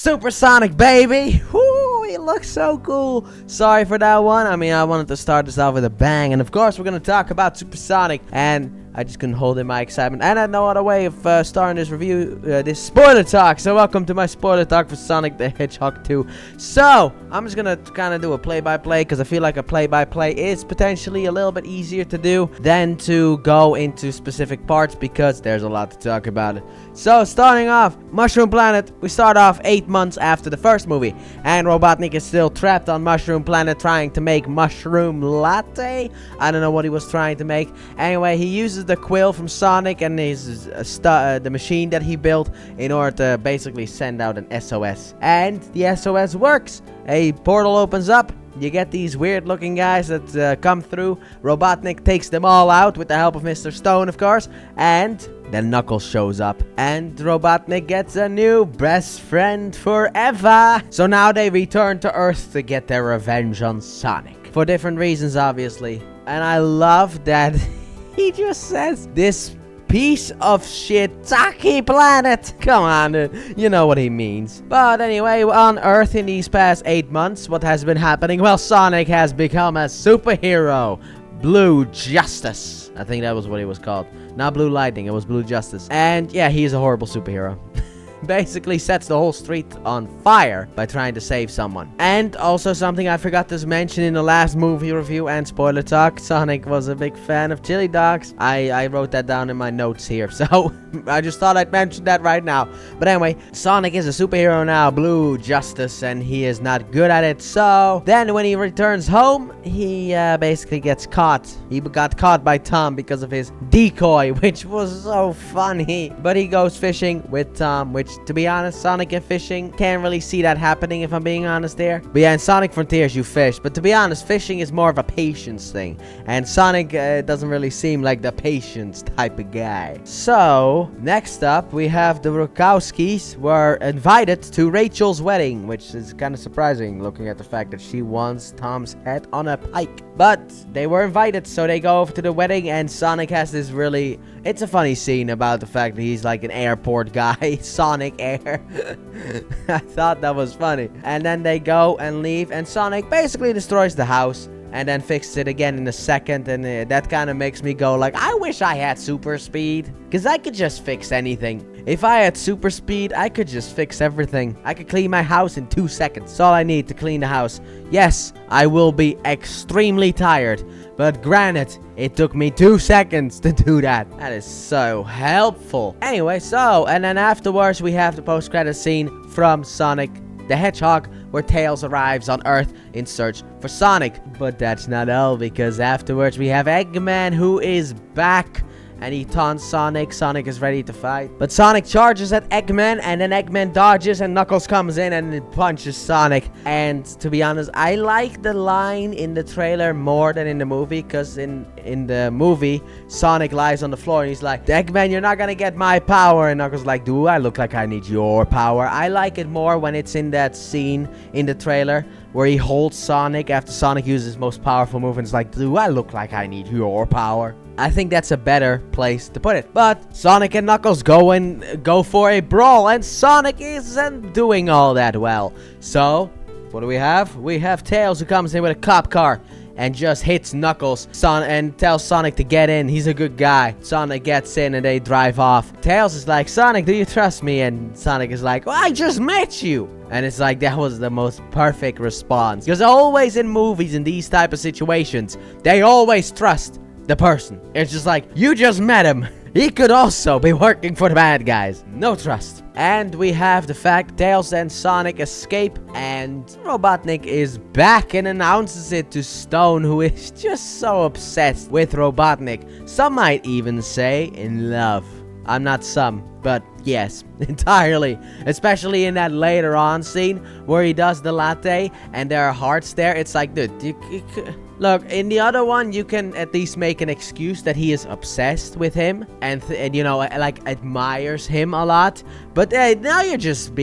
Supersonic, baby! Woo, he looks so cool. Sorry for that one. I mean, I wanted to start this off with a bang. And of course, we're going to talk about Supersonic. And I just couldn't hold in my excitement. And I had no other way of starting this review, this spoiler talk. So welcome to my spoiler talk for Sonic the Hedgehog 2. So, I'm just going to kind of do a play-by-play. Because I feel like a play-by-play is potentially a little bit easier to do than to go into specific parts. Because there's a lot to talk about it. So, starting off, Mushroom Planet. We start off 8 months after the first movie. And Robotnik is still trapped on Mushroom Planet trying to make mushroom latte. I don't know what he was trying to make. Anyway, he uses the quill from Sonic and the machine that he built in order to basically send out an SOS. And the SOS works. A portal opens up. You get these weird looking guys that come through. Robotnik takes them all out with the help of Mr. Stone, of course. And then Knuckles shows up. And Robotnik gets a new best friend forever. So now they return to Earth to get their revenge on Sonic. For different reasons, obviously. And I love that he just says, "This piece of shit tacky planet." Come on, dude. You know what he means. But anyway, on Earth in these past 8 months, what has been happening? Well, Sonic has become a superhero. Blue Justice. I think that was what he was called. Not Blue Lightning, it was Blue Justice. And yeah, he's a horrible superhero. Basically sets the whole street on fire by trying to save someone. And also something I forgot to mention in the last movie review and spoiler talk, Sonic was a big fan of chili dogs. I wrote that down in my notes here, so I just thought I'd mention that right now. But anyway, Sonic is a superhero now, Blue Justice, and he is not good at it. So then when he returns home, he basically gets caught. He got caught by Tom because of his decoy, which was so funny. But he goes fishing with Tom, which, to be honest, Sonic and fishing, can't really see that happening if I'm being honest there. But yeah, in Sonic Frontiers you fish, but to be honest, fishing is more of a patience thing, and Sonic doesn't really seem like the patience type of guy. So next up we have the Rukowskis were invited to Rachel's wedding, which is kind of surprising looking at the fact that she wants Tom's head on a pike. But they were invited, so they go over to the wedding, and Sonic has this really, it's a funny scene about the fact that he's like an airport guy. Sonic Air. I thought that was funny. And then they go and leave, and Sonic basically destroys the house and then fixes it again in a second, and that kind of makes me go like, I wish I had super speed, because I could just fix anything. If I had super speed, I could just fix everything. I could clean my house in 2 seconds. That's all I need to clean the house. Yes, I will be extremely tired, but granted, it took me 2 seconds to do that. That is so helpful. Anyway, so, and then afterwards we have the post-credit scene from Sonic the Hedgehog, where Tails arrives on Earth in search for Sonic. But that's not all, because afterwards we have Eggman, who is back. And he taunts Sonic. Sonic is ready to fight. But Sonic charges at Eggman, and then Eggman dodges, and Knuckles comes in and it punches Sonic. And to be honest, I like the line in the trailer more than in the movie, because in the movie, Sonic lies on the floor and he's like, "Eggman, you're not gonna get my power." And Knuckles like, "Do I look like I need your power?" I like it more when it's in that scene in the trailer where he holds Sonic after Sonic uses his most powerful move, and it's like, "Do I look like I need your power?" I think that's a better place to put it. But Sonic and Knuckles go for a brawl, and Sonic isn't doing all that well. So what do we have? We have Tails, who comes in with a cop car and just hits Knuckles and tells Sonic to get in. He's a good guy. Sonic gets in and they drive off. Tails is like, "Sonic, do you trust me?" And Sonic is like, "Well, I just met you." And it's like, that was the most perfect response. Because always in movies, in these type of situations, they always trust the person. It's just like, you just met him. He could also be working for the bad guys. No trust. And we have the fact Tails and Sonic escape, and Robotnik is back and announces it to Stone, who is just so obsessed with Robotnik. Some might even say in love. I'm not some, but yes, entirely. Especially in that later on scene where he does the latte and there are hearts there. It's like, dude, look, in the other one, you can at least make an excuse that he is obsessed with him and you know, like, admires him a lot. But now you're just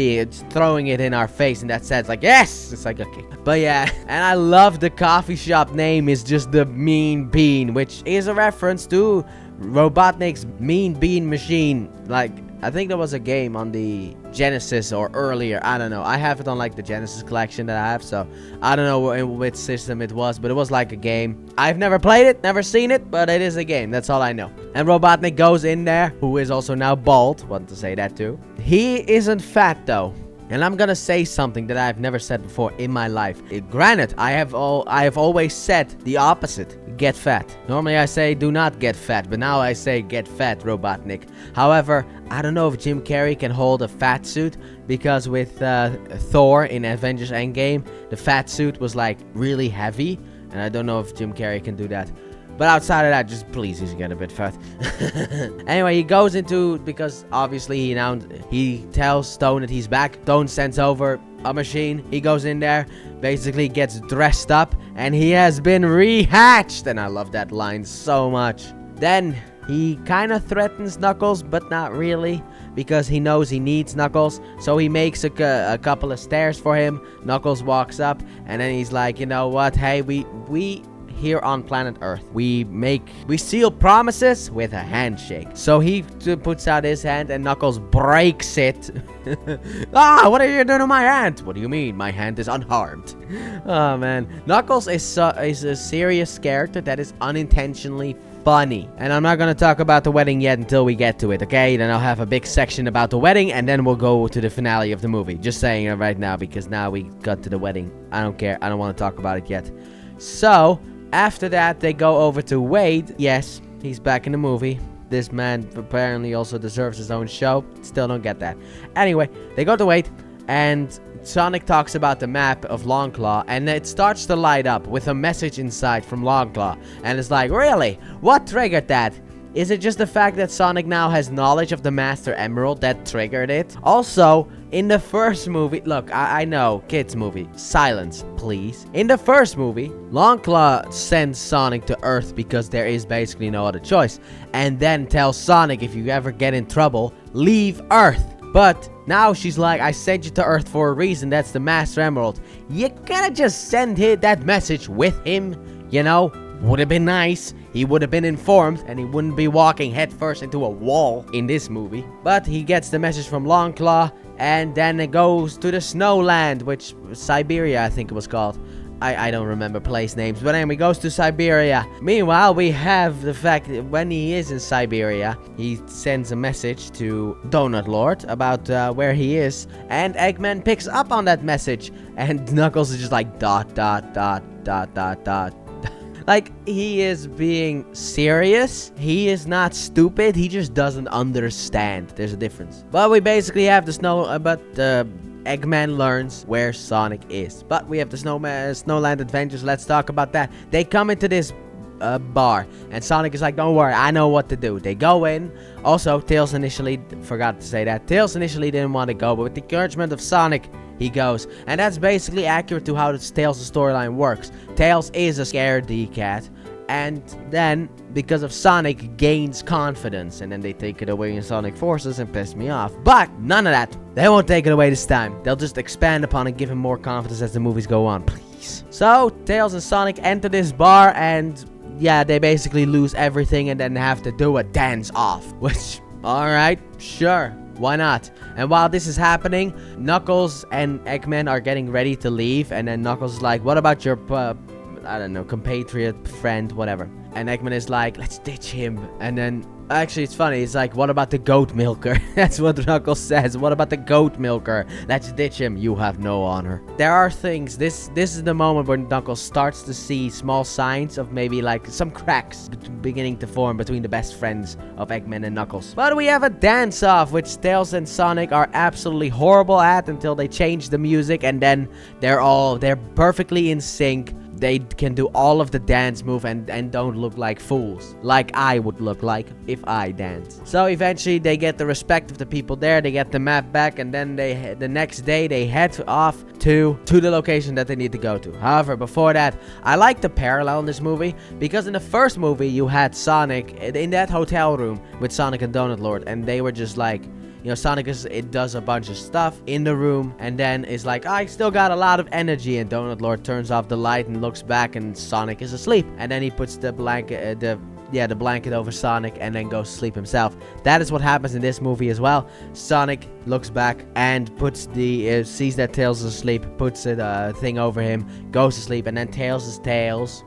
throwing it in our face in that sense. Like, yes! It's like, okay. But yeah, and I love the coffee shop name is just the Mean Bean, which is a reference to Robotnik's Mean Bean machine. Like, I think there was a game on the Genesis or earlier. I don't know. I have it on like the Genesis collection that I have, so I don't know in which system it was, but it was like a game. I've never played it, never seen it, but it is a game. That's all I know. And Robotnik goes in there, who is also now bald. Want to say that too. He isn't fat though. And I'm gonna say something that I've never said before in my life. Granted, I have always said the opposite. Get fat. Normally I say do not get fat, but now I say get fat, Robotnik. However, I don't know if Jim Carrey can hold a fat suit, because with Thor in Avengers Endgame, the fat suit was like really heavy, and I don't know if Jim Carrey can do that. But outside of that, just please, he's getting a bit fat. Anyway, he goes into, because obviously he tells Stone that he's back. Stone sends over a machine. He goes in there, basically gets dressed up, and he has been rehatched. And I love that line so much. Then he kind of threatens Knuckles, but not really, because he knows he needs Knuckles. So he makes a couple of stairs for him. Knuckles walks up, and then he's like, you know what? Hey, we here on planet Earth, we seal promises with a handshake. So he puts out his hand, and Knuckles breaks it. Ah, what are you doing to my hand? What do you mean? My hand is unharmed. Oh man, Knuckles is a serious character that is unintentionally funny. And I'm not gonna talk about the wedding yet until we get to it, okay? Then I'll have a big section about the wedding, and then we'll go to the finale of the movie. Just saying it right now, because now we got to the wedding. I don't care. I don't want to talk about it yet. So after that, they go over to Wade. Yes, he's back in the movie. This man apparently also deserves his own show. Still don't get that. Anyway, they go to Wade, and Sonic talks about the map of Longclaw, and it starts to light up with a message inside from Longclaw. And it's like, really? What triggered that? Is it just the fact that Sonic now has knowledge of the Master Emerald that triggered it? Also, in the first movie, look, I know, kids movie, silence, please. In the first movie, Longclaw sends Sonic to Earth because there is basically no other choice, and then tells Sonic, if you ever get in trouble, leave Earth. But now she's like, I sent you to Earth for a reason, that's the Master Emerald. You gotta just send that message with him, you know? Would have been nice. He would have been informed, and he wouldn't be walking headfirst into a wall in this movie. But he gets the message from Longclaw, and then it goes to the Snowland, which Siberia, I think it was called. I don't remember place names, but anyway, goes to Siberia. Meanwhile, we have the fact that when he is in Siberia, he sends a message to Donut Lord about where he is, and Eggman picks up on that message, and Knuckles is just like dot dot dot dot dot dot. Like, he is being serious. He is not stupid. He just doesn't understand. There's a difference. But we basically have the Eggman learns where Sonic is. But we have the Snowland Adventures. Let's talk about that. They come into this bar, and Sonic is like, don't worry, I know what to do. They go in. Also, Tails initially, forgot to say that, Tails initially didn't want to go, but with the encouragement of Sonic, he goes. And that's basically accurate to how Tails' storyline works. Tails is a scaredy cat, and then, because of Sonic, gains confidence, and then they take it away in Sonic Forces and piss me off. But none of that. They won't take it away this time. They'll just expand upon and give him more confidence as the movies go on, please. So, Tails and Sonic enter this bar, and yeah, they basically lose everything and then have to do a dance-off. Which, alright, sure. Why not? And while this is happening, Knuckles and Eggman are getting ready to leave. And then Knuckles is like, what about your, I don't know, compatriot, friend, whatever. And Eggman is like, let's ditch him. And then, actually, it's funny. It's like, what about the goat milker? That's what Knuckles says. What about the goat milker? Let's ditch him. You have no honor. There are things. This is the moment where Knuckles starts to see small signs of maybe like some cracks beginning to form between the best friends of Eggman and Knuckles. But we have a dance-off, which Tails and Sonic are absolutely horrible at until they change the music, and then they're perfectly in sync. They can do all of the dance move and don't look like fools. Like I would look like if I danced. So eventually they get the respect of the people there. They get the map back, and then the next day they head off to the location that they need to go to. However, before that, I like the parallel in this movie, because in the first movie you had Sonic in that hotel room with Sonic and Donut Lord, and they were just like, you know, Sonic does a bunch of stuff in the room, and then is like, I still got a lot of energy, and Donut Lord turns off the light and looks back, and Sonic is asleep. And then he puts the blanket, the blanket over Sonic and then goes to sleep himself. That is what happens in this movie as well. Sonic looks back and puts sees that Tails is asleep, puts a thing over him, goes to sleep, and then Tails' tails,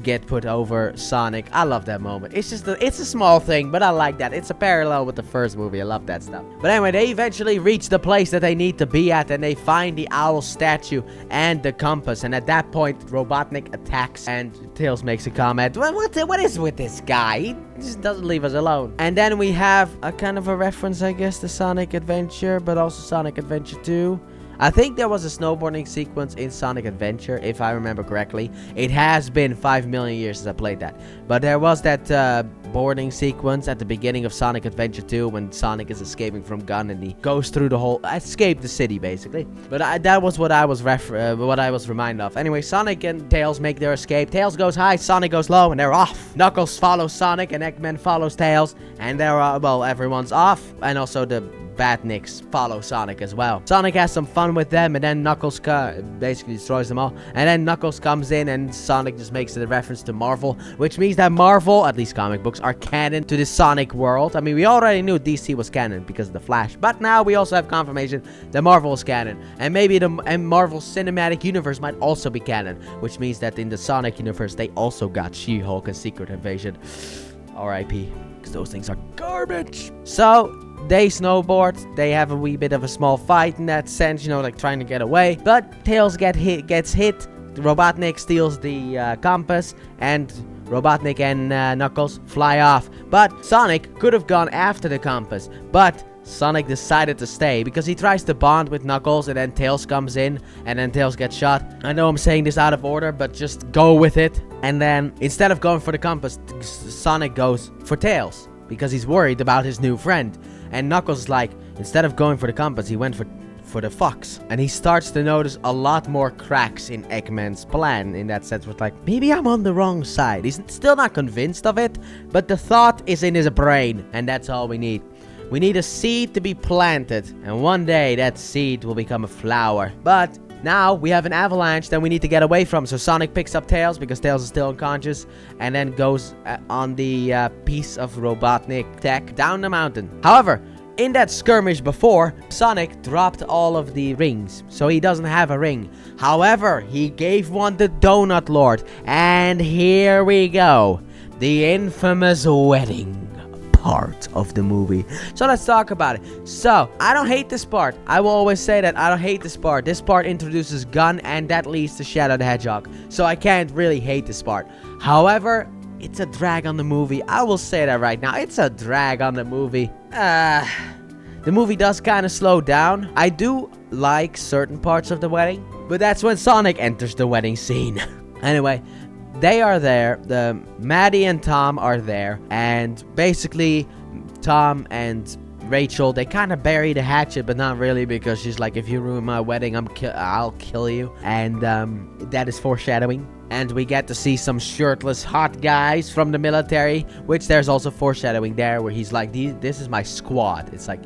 get put over Sonic. I love that moment. It's just it's a small thing, but I like that. It's a parallel with the first movie. I love that stuff. But anyway, they eventually reach the place that they need to be at, and they find the owl statue and the compass. And at that point, Robotnik attacks, and Tails makes a comment. What is with this guy? He just doesn't leave us alone. And then we have a kind of a reference, I guess, to Sonic Adventure, but also Sonic Adventure 2. I think there was a snowboarding sequence in Sonic Adventure, if I remember correctly. It has been 5 million years since I played that. But there was that boarding sequence at the beginning of Sonic Adventure 2 when Sonic is escaping from Gun and he goes through the whole... escape the city, basically. But that was what I was reminded of. Anyway, Sonic and Tails make their escape. Tails goes high, Sonic goes low, and they're off. Knuckles follows Sonic, and Eggman follows Tails. And they're, everyone's off. And also the Batniks follow Sonic as well. Sonic has some fun with them, and then Knuckles basically destroys them all. And then Knuckles comes in, and Sonic just makes a reference to Marvel, which means that Marvel, at least comic books, are canon to the Sonic world. I mean, we already knew DC was canon because of the Flash, but now we also have confirmation that Marvel is canon, and maybe the Marvel Cinematic Universe might also be canon, which means that in the Sonic universe, they also got She-Hulk and Secret Invasion. R.I.P. Because those things are garbage. So they snowboard. They have a wee bit of a small fight in that sense, like trying to get away. But Tails gets hit. Robotnik steals the compass, and Robotnik and Knuckles fly off. But Sonic could have gone after the compass, but Sonic decided to stay because he tries to bond with Knuckles, and then Tails comes in, and then Tails gets shot. I know I'm saying this out of order, but just go with it. And then instead of going for the compass, Sonic goes for Tails because he's worried about his new friend. And Knuckles is like, instead of going for the compass, he went for the fox. And he starts to notice a lot more cracks in Eggman's plan, in that sense, with like, maybe I'm on the wrong side. He's still not convinced of it, but the thought is in his brain, and that's all we need. We need a seed to be planted, and one day that seed will become a flower. But now we have an avalanche that we need to get away from. So Sonic picks up Tails because Tails is still unconscious, and then goes on the piece of Robotnik tech down the mountain. However, in that skirmish before, Sonic dropped all of the rings, so he doesn't have a ring. However, he gave one to Donut Lord, and here we go. The infamous wedding part of the movie. So let's talk about it. So I don't hate this part. I will always say that I don't hate this part. This part introduces Gun, and that leads to Shadow the Hedgehog, so I can't really hate this part. However, it's a drag on the movie. I will say that right now. It's a drag on the movie. The movie does kind of slow down. I do like certain parts of the wedding, but that's when Sonic enters the wedding scene. Anyway, they are there. Maddie and Tom are there, and basically Tom and Rachel, they kind of bury the hatchet, but not really, because she's like, if you ruin my wedding, I'll kill you. And that is foreshadowing. And we get to see some shirtless hot guys from the military, which there's also foreshadowing there, where he's like, this is my squad. It's like,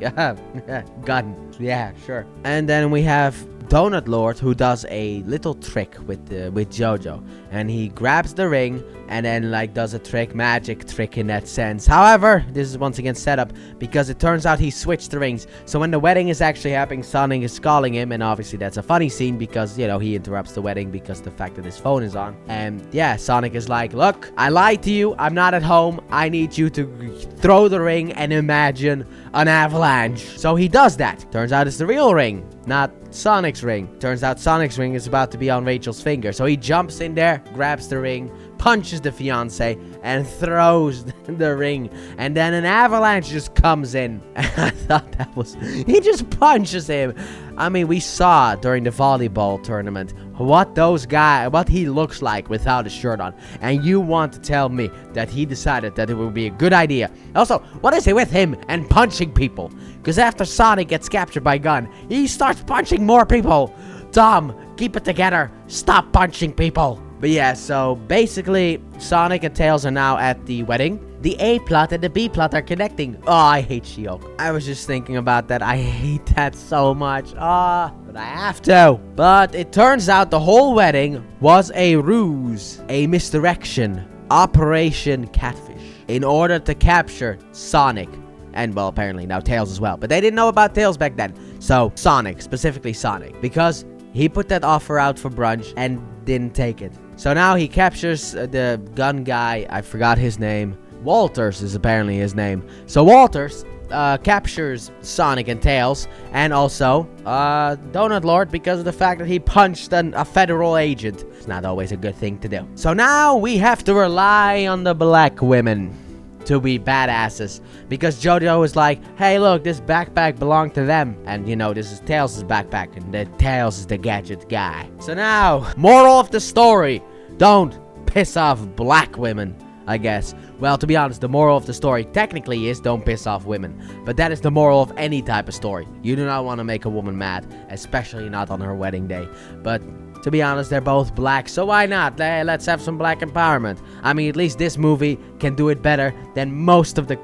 gun, yeah, sure. And then we have Donut Lord, who does a little trick with Jojo, and he grabs the ring and then like does a magic trick in that sense. However, this is once again set up because it turns out he switched the rings. So when the wedding is actually happening, Sonic is calling him, and obviously that's a funny scene because, he interrupts the wedding because the fact that his phone is on. And yeah, Sonic is like, look, I lied to you. I'm not at home. I need you to throw the ring and imagine an avalanche. So he does that. Turns out it's the real ring, not Sonic's ring. Turns out Sonic's ring is about to be on Rachel's finger. So he jumps in there, grabs the ring, punches the fiance, and throws the ring. And then an avalanche just comes in. And I thought that was... He just punches him. I mean, we saw during the volleyball tournament what he looks like without a shirt on. And you want to tell me that he decided that it would be a good idea. Also, what is it with him and punching people? Because after Sonic gets captured by Gun, he starts punching more people. Tom, keep it together. Stop punching people. But yeah, so basically, Sonic and Tails are now at the wedding. The A plot and the B plot are connecting. Oh, I hate She-Hulk. I was just thinking about that. I hate that so much. But I have to. But it turns out the whole wedding was a ruse, a misdirection, Operation Catfish. in order to capture Sonic. And, well, apparently now Tails as well. But they didn't know about Tails back then. So, Sonic, specifically Sonic. Because he put that offer out for brunch and didn't take it. So now he captures the gun guy. I forgot his name. Walters is apparently his name. So Walters captures Sonic and Tails. And also Donut Lord, because of the fact that he punched a federal agent. It's not always a good thing to do. So now we have to rely on the black women to be badasses, because JoJo is like, hey, look, this backpack belonged to them, and you know, this is Tails' backpack, and the Tails is the gadget guy. So now, moral of the story, don't piss off black women, I guess. Well, to be honest, the moral of the story technically is don't piss off women, but that is the moral of any type of story. You do not want to make a woman mad, especially not on her wedding day. But to be honest, they're both black, so why not? Let's have some black empowerment. I mean, at least this movie can do it better than most of the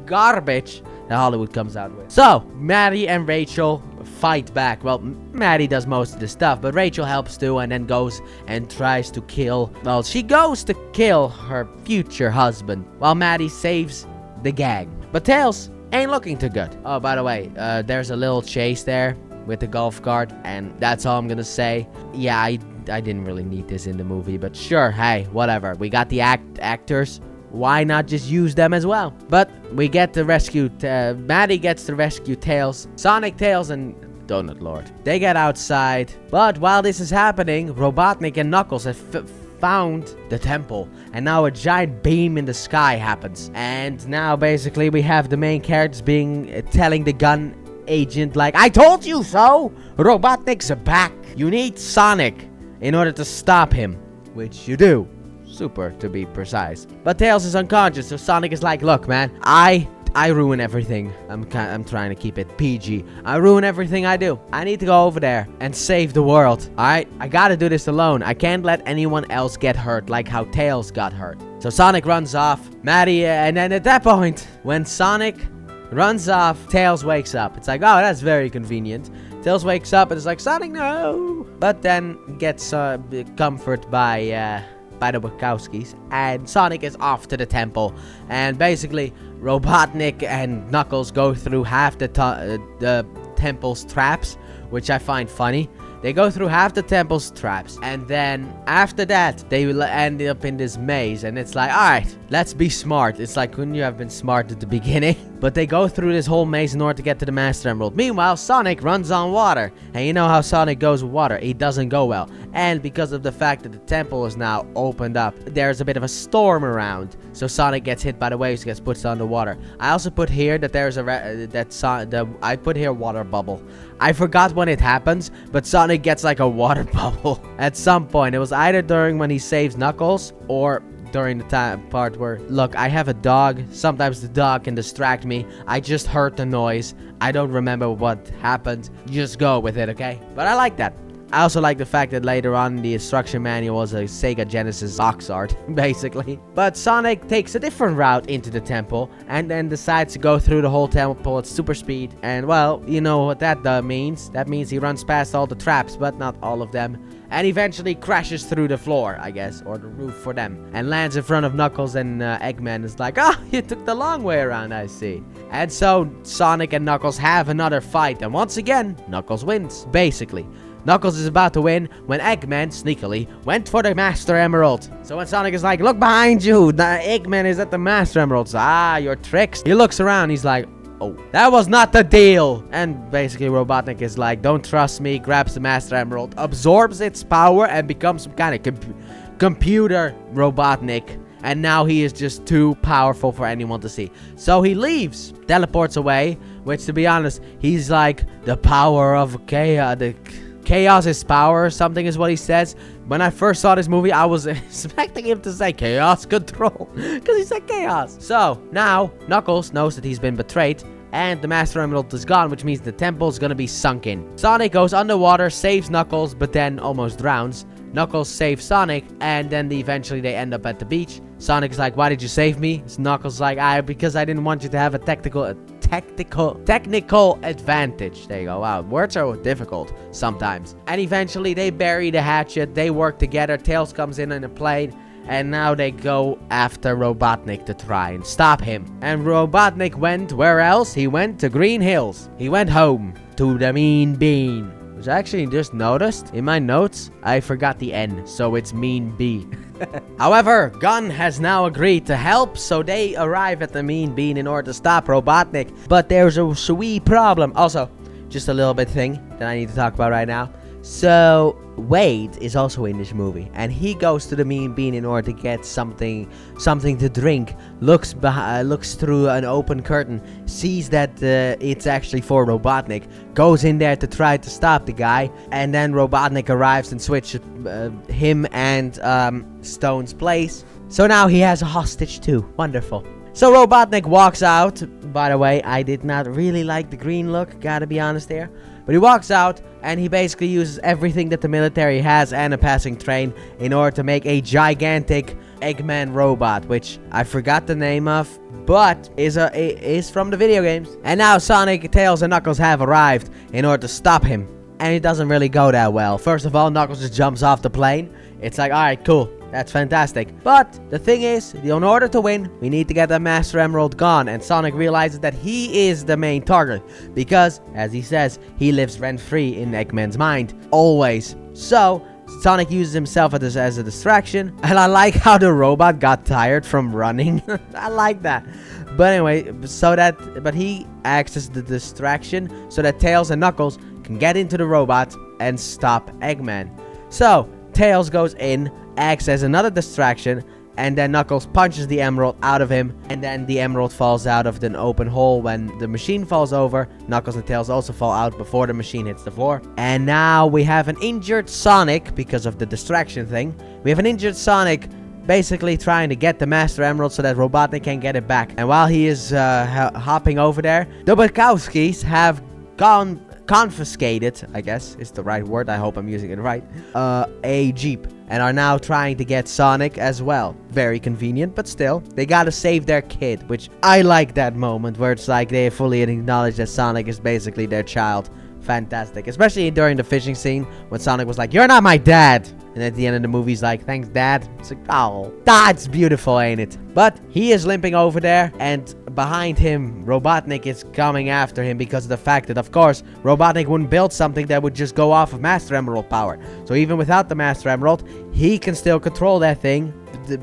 garbage that Hollywood comes out with. So, Maddie and Rachel fight back. Well, Maddie does most of the stuff, but Rachel helps too, and then goes and tries to kill... Well, she goes to kill her future husband, while Maddie saves the gang. But Tails ain't looking too good. Oh, by the way, there's a little chase there with the golf cart, and that's all I'm gonna say. Yeah, I didn't really need this in the movie, but sure, hey, whatever. We got the actors. Why not just use them as well? But we get to rescue... Maddie gets to rescue Tails. Sonic, Tails, and Donut Lord. They get outside. But while this is happening, Robotnik and Knuckles have found the temple. And now a giant beam in the sky happens. And now basically we have the main characters telling the gun agent, like, I told you so! Robotnik's back. You need Sonic in order to stop him. Which you do. Super, to be precise. But Tails is unconscious, so Sonic is like, look, man, I ruin everything. I'm trying to keep it PG. I ruin everything I do. I need to go over there and save the world. Alright? I gotta do this alone. I can't let anyone else get hurt like how Tails got hurt. So Sonic runs off. Maddie, and then at that point, when Sonic runs off, Tails wakes up. It's like, oh, that's very convenient. Tails wakes up and is like, Sonic, no! But then gets comfort by the Wachowskis, and Sonic is off to the temple, and basically Robotnik and Knuckles go through half the temple's traps, which I find funny. They go through half the temple's traps, and then after that they will end up in this maze, and it's like, alright, let's be smart. It's like, couldn't you have been smart at the beginning? But they go through this whole maze in order to get to the Master Emerald. Meanwhile, Sonic runs on water, and you know how Sonic goes with water. He doesn't go well, and because of the fact that the temple is now opened up, there's a bit of a storm around, so Sonic gets hit by the waves, gets put underwater. I also put here that there's I put here water bubble. I forgot when it happens, but Sonic gets like a water bubble at some point. It was either during when he saves Knuckles or during the part where, look, I have a dog. Sometimes the dog can distract me. I just heard the noise. I don't remember what happened. Just go with it, okay? But I like that. I also like the fact that later on the instruction manual was a Sega Genesis box art, basically. But Sonic takes a different route into the temple, and then decides to go through the whole temple at super speed. And, well, you know what that means. That means he runs past all the traps, but not all of them. And eventually crashes through the floor, I guess, or the roof for them. And lands in front of Knuckles, and Eggman is like, oh, you took the long way around, I see. And so Sonic and Knuckles have another fight, and once again, Knuckles wins, basically. Knuckles is about to win when Eggman, sneakily, went for the Master Emerald. So when Sonic is like, look behind you, the Eggman is at the Master Emeralds. Ah, your tricks. He looks around, he's like, oh, that was not the deal. And basically Robotnik is like, don't trust me, grabs the Master Emerald, absorbs its power, and becomes some kind of computer Robotnik. And now he is just too powerful for anyone to see. So he leaves, teleports away, which, to be honest, he's like, the power of chaos, chaos is power or something is what he says. When I first saw this movie, I was expecting him to say chaos control, because he said chaos. So now Knuckles knows that he's been betrayed, and the Master Emerald is gone, which means the temple is gonna be sunken. Sonic goes underwater, saves Knuckles, but then almost drowns. Knuckles saves Sonic, and then eventually they end up at the beach. Sonic's like, why did you save me? Knuckles like, because I didn't want you to have a technical advantage. There you go. Wow, words are difficult sometimes. And eventually they bury the hatchet. They work together. Tails comes in a plane, and now they go after Robotnik to try and stop him. And Robotnik went where else? He went to Green Hills. He went home to the Mean Bean. Which I actually just noticed in my notes, I forgot the N, so it's Mean Bee. However, Gunn has now agreed to help, so they arrive at the Mean Bean in order to stop Robotnik. But there's a sweet problem. Also, just a little bit thing that I need to talk about right now. So, Wade is also in this movie, and he goes to the Mean Bean in order to get something to drink. Looks through an open curtain, sees that it's actually for Robotnik, goes in there to try to stop the guy, and then Robotnik arrives and switches him and Stone's place. So now he has a hostage too. Wonderful. So Robotnik walks out. By the way, I did not really like the green look, gotta be honest here. But he walks out, and he basically uses everything that the military has and a passing train in order to make a gigantic Eggman robot, which I forgot the name of, but is from the video games. And now Sonic, Tails, and Knuckles have arrived in order to stop him. And it doesn't really go that well. First of all, Knuckles just jumps off the plane. It's like, alright, cool. That's fantastic. But the thing is, in order to win, we need to get the Master Emerald gone. And Sonic realizes that he is the main target. Because, as he says, he lives rent-free in Eggman's mind. Always. So, Sonic uses himself as a distraction. And I like how the robot got tired from running. I like that. But anyway, but he acts as the distraction so that Tails and Knuckles can get into the robot and stop Eggman. So, Tails goes in, acts as another distraction, and then Knuckles punches the emerald out of him, and then the emerald falls out of an open hole. When the machine falls over, Knuckles and Tails also fall out before the machine hits the floor. And now we have an injured Sonic because of the distraction thing. We have an injured Sonic basically trying to get the Master Emerald so that Robotnik can get it back. And while he is hopping over there, the Wachowskis have confiscated, I guess is the right word, I hope I'm using it right, a Jeep, and are now trying to get Sonic as well. Very convenient, but still, they gotta save their kid, which I like that moment where it's like they fully acknowledge that Sonic is basically their child. Fantastic, especially during the fishing scene when Sonic was like, "You're not my dad," and at the end of the movie he's like, "Thanks, Dad." It's like, oh, that's beautiful, ain't it? But he is limping over there, and behind him, Robotnik is coming after him because of the fact that, of course, Robotnik wouldn't build something that would just go off of Master Emerald power. So even without the Master Emerald, he can still control that thing,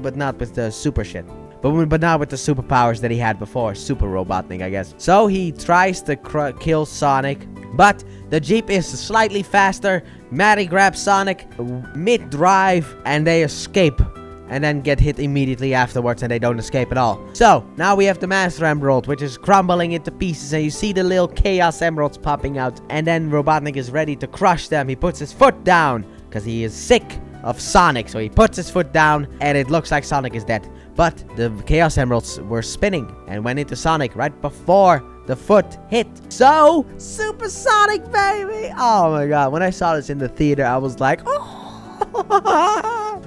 but not with the super shit. But not with the superpowers that he had before. Super Robotnik, I guess. So he tries to kill Sonic, but the Jeep is slightly faster. Maddie grabs Sonic mid-drive, and they escape. And then get hit immediately afterwards, and they don't escape at all. So, now we have the Master Emerald, which is crumbling into pieces, and you see the little Chaos Emeralds popping out. And then Robotnik is ready to crush them. He puts his foot down, because he is sick of Sonic. So he puts his foot down, and it looks like Sonic is dead. But the Chaos Emeralds were spinning, and went into Sonic right before the foot hit. So, Super Sonic, baby! Oh my god, when I saw this in the theater, I was like, oh!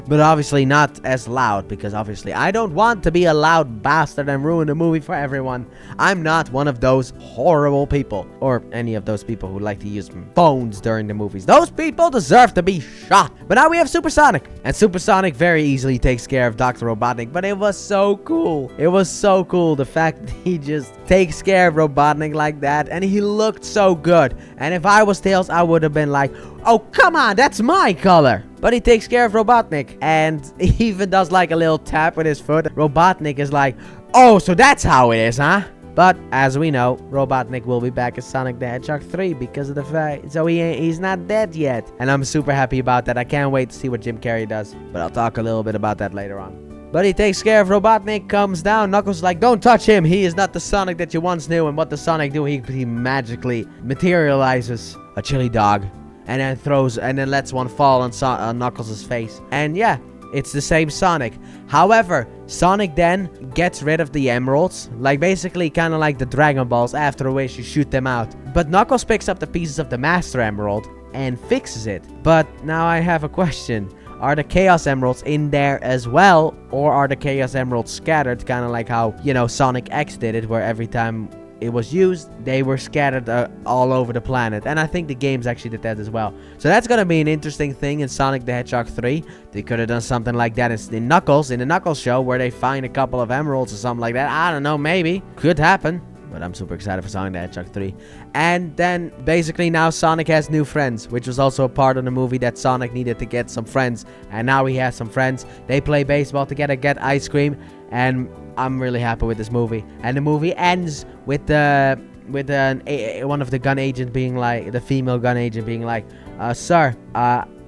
But obviously not as loud, because obviously I don't want to be a loud bastard and ruin the movie for everyone. I'm not one of those horrible people, or any of those people who like to use phones during the movies. Those people deserve to be shot. But now we have Super Sonic, and Super Sonic very easily takes care of Dr. Robotnik. But it was so cool. It was so cool, the fact that he just takes care of Robotnik like that, and he looked so good. And if I was Tails, I would have been like, oh, come on, that's my color. But he takes care of Robotnik, and he even does like a little tap with his foot. Robotnik is like, oh, so that's how it is, huh? But as we know, Robotnik will be back as Sonic the Hedgehog 3 because of the fact, so he's not dead yet. And I'm super happy about that. I can't wait to see what Jim Carrey does, but I'll talk a little bit about that later on. But he takes care of Robotnik, comes down. Knuckles is like, don't touch him. He is not the Sonic that you once knew. And what does Sonic do? He magically materializes a chili dog. And then lets one fall on Knuckles' face. And yeah, it's the same Sonic. However, Sonic then gets rid of the emeralds. Like basically kind of like the Dragon Balls, after which you shoot them out. But Knuckles picks up the pieces of the Master Emerald and fixes it. But now I have a question. Are the Chaos Emeralds in there as well? Or are the Chaos Emeralds scattered? Kind of like how, you know, Sonic X did it, where every time it was used, they were scattered all over the planet. And I think the games actually did that as well. So that's gonna be an interesting thing in Sonic the Hedgehog 3. They could have done something like that in Knuckles, in the Knuckles show, where they find a couple of emeralds or something like that. I don't know, maybe. Could happen. But I'm super excited for Sonic the Hedgehog 3. And then, basically, now Sonic has new friends, which was also a part of the movie that Sonic needed to get some friends. And now he has some friends. They play baseball together, get ice cream, and I'm really happy with this movie. And the movie ends with one of the gun agents being like, the female gun agent being like, sir,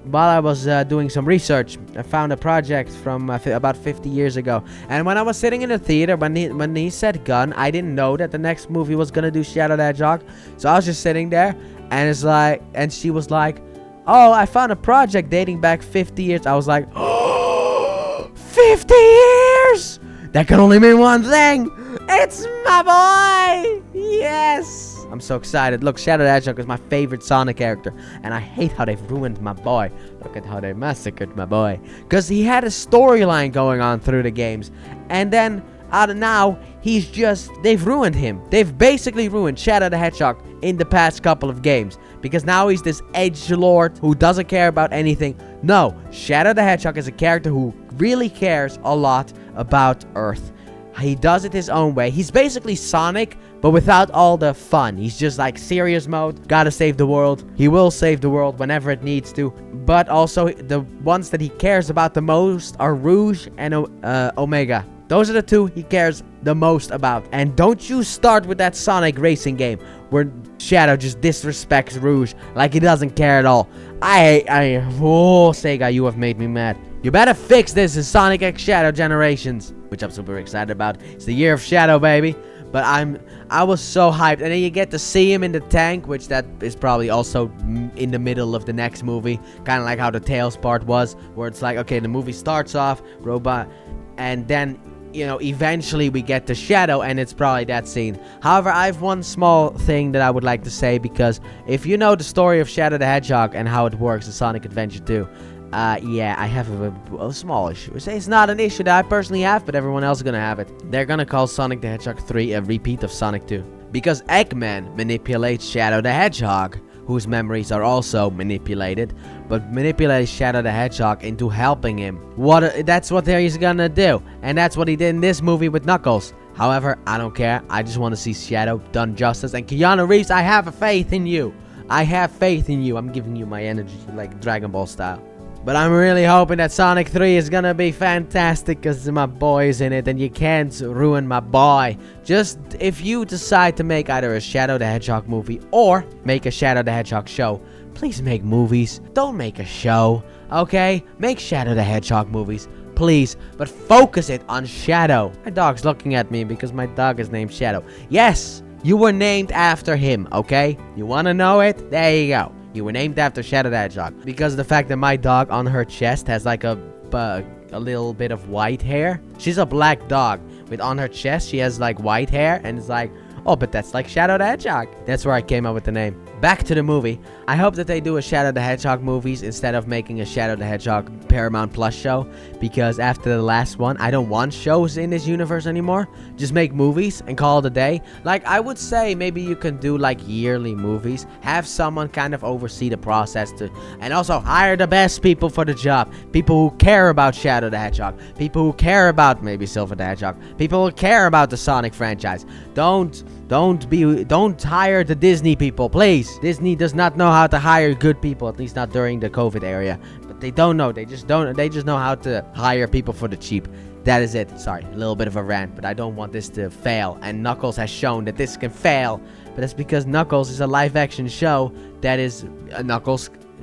while I was doing some research, I found a project from about 50 years ago. And when I was sitting in the theater, when he said gun, I didn't know that the next movie was gonna do Shadow the Hedgehog. So I was just sitting there, and it's like, and she was like, oh, I found a project dating back 50 years. I was like, oh, 50 years! That can only mean one thing. It's my boy! Yes! I'm so excited. Look, Shadow the Hedgehog is my favorite Sonic character, and I hate how they've ruined my boy. Look at how they massacred my boy. Because he had a storyline going on through the games, and then out of now, they've ruined him. They've basically ruined Shadow the Hedgehog in the past couple of games, because now he's this edgelord who doesn't care about anything. No, Shadow the Hedgehog is a character who really cares a lot about Earth. He does it his own way. He's basically Sonic, but without all the fun. He's just like serious mode, gotta save the world. He will save the world whenever it needs to. But also, the ones that he cares about the most are Rouge and Omega. Those are the two he cares the most about. And don't you start with that Sonic racing game where Shadow just disrespects Rouge like he doesn't care at all. Oh, Sega, you have made me mad. You better fix this in Sonic X Shadow Generations, which I'm super excited about. It's the year of Shadow, baby. But I was so hyped. And then you get to see him in the tank, which that is probably also in the middle of the next movie. Kind of like how the Tails part was, where it's like, okay, the movie starts off, robot, and then, you know, eventually we get to Shadow, and it's probably that scene. However, I have one small thing that I would like to say, because if you know the story of Shadow the Hedgehog and how it works in Sonic Adventure 2, yeah, I have a small issue. It's not an issue that I personally have, but everyone else is gonna have it. They're gonna call Sonic the Hedgehog 3 a repeat of Sonic 2. Because Eggman manipulates Shadow the Hedgehog, whose memories are also manipulated, but manipulates Shadow the Hedgehog into helping him. That's what he's gonna do, and that's what he did in this movie with Knuckles. However, I don't care. I just want to see Shadow done justice. And Keanu Reeves, I have faith in you. I have faith in you. I'm giving you my energy, like Dragon Ball style. But I'm really hoping that Sonic 3 is gonna be fantastic, because my boy is in it, and you can't ruin my boy. Just, if you decide to make either a Shadow the Hedgehog movie or make a Shadow the Hedgehog show, please make movies. Don't make a show, okay? Make Shadow the Hedgehog movies, please, but focus it on Shadow. My dog's looking at me because my dog is named Shadow. Yes, you were named after him, okay? You wanna know it? There you go. You were named after Shadow the Hedgehog because of the fact that my dog on her chest has like a little bit of white hair. She's a black dog, but on her chest she has like white hair, and it's like, oh, but that's like Shadow the Hedgehog. That's where I came up with the name. Back to the movie. I hope that they do a Shadow the Hedgehog movies instead of making a Shadow the Hedgehog Paramount Plus show, because after the last one, I don't want shows in this universe anymore. Just make movies and call it a day. Like, I would say maybe you can do like yearly movies. Have someone kind of oversee the process and also hire the best people for the job. People who care about Shadow the Hedgehog. People who care about maybe Silver the Hedgehog. People who care about the Sonic franchise. Don't hire the Disney people, please. Disney does not know how to hire good people, at least not during the COVID area. But they don't know. They just know how to hire people for the cheap. That is it. Sorry, a little bit of a rant, but I don't want this to fail. And Knuckles has shown that this can fail. But that's because Knuckles is a live-action show that is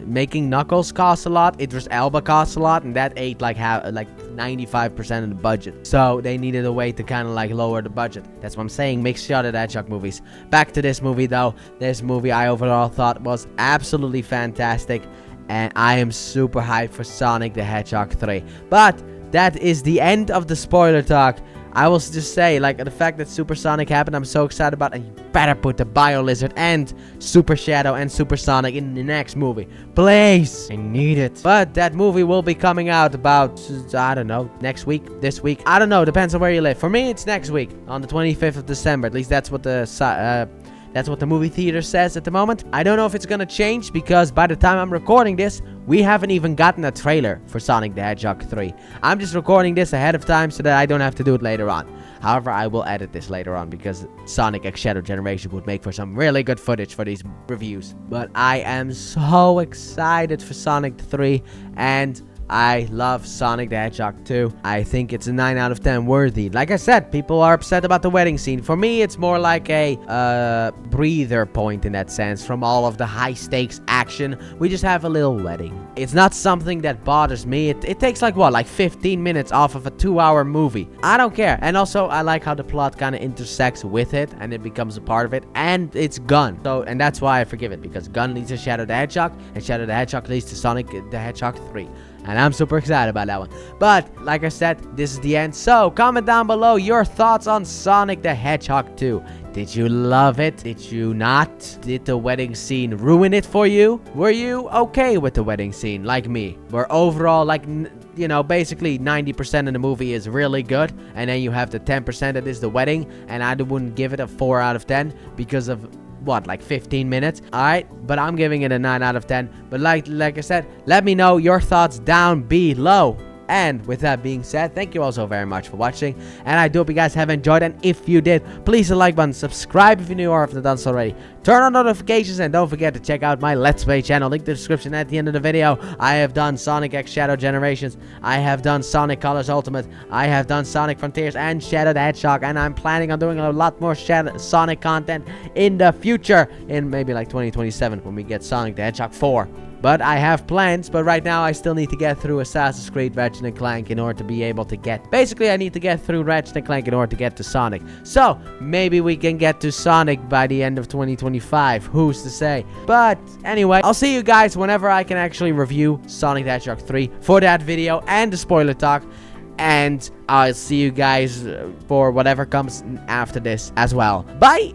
making Knuckles cost a lot. Idris Elba costs a lot, and that ate like 95% of the budget. So they needed a way to kind of like lower the budget. That's what I'm saying. Make Shadow the Hedgehog movies. Back to this movie though. This movie I overall thought was absolutely fantastic, and I am super hyped for Sonic the Hedgehog 3. But that is the end of the spoiler talk. I will just say, like, the fact that Supersonic happened, I'm so excited about it. And you better put the Bio Lizard and Super Shadow and Supersonic in the next movie. Please. I need it. But that movie will be coming out about, I don't know, next week, this week. I don't know. Depends on where you live. For me, it's next week on the 25th of December. At least that's what the movie theater says at the moment. I don't know if it's gonna change because by the time I'm recording this, we haven't even gotten a trailer for Sonic the Hedgehog 3. I'm just recording this ahead of time so that I don't have to do it later on. However, I will edit this later on because Sonic X Shadow Generation would make for some really good footage for these reviews. But I am so excited for Sonic 3 and I love Sonic the Hedgehog 2. I think it's a 9 out of 10 worthy. Like I said, people are upset about the wedding scene. For me, it's more like a breather point in that sense. From all of the high stakes action, we just have a little wedding. It's not something that bothers me. It takes like, what, like 15 minutes off of a 2-hour movie. I don't care. And also, I like how the plot kind of intersects with it and it becomes a part of it. And it's Gun. So, and that's why I forgive it, because Gun leads to Shadow the Hedgehog and Shadow the Hedgehog leads to Sonic the Hedgehog 3. And I'm super excited about that one. But, like I said, this is the end. So, comment down below your thoughts on Sonic the Hedgehog 2. Did you love it? Did you not? Did the wedding scene ruin it for you? Were you okay with the wedding scene, like me? Where overall, like, you know, basically 90% of the movie is really good. And then you have the 10% that is the wedding. And I wouldn't give it a 4 out of 10 because of what, like 15 minutes? Alright, but I'm giving it a 9 out of 10. But like I said, let me know your thoughts down below. And with that being said, thank you all so very much for watching. And I do hope you guys have enjoyed. And if you did, please hit the like button, subscribe if you're new or if you've done so already. Turn on notifications and don't forget to check out my Let's Play channel. Link in the description at the end of the video. I have done Sonic X Shadow Generations. I have done Sonic Colors Ultimate. I have done Sonic Frontiers and Shadow the Hedgehog. And I'm planning on doing a lot more Sonic content in the future. In maybe like 2027 when we get Sonic the Hedgehog 4. But I have plans, but right now I still need to get through Assassin's Creed Ratchet & Clank in order to be able to get... Basically, I need to get through Ratchet & Clank in order to get to Sonic. So, maybe we can get to Sonic by the end of 2025. Who's to say? But, anyway, I'll see you guys whenever I can actually review Sonic the Hedgehog 3 for that video and the spoiler talk. And I'll see you guys for whatever comes after this as well. Bye!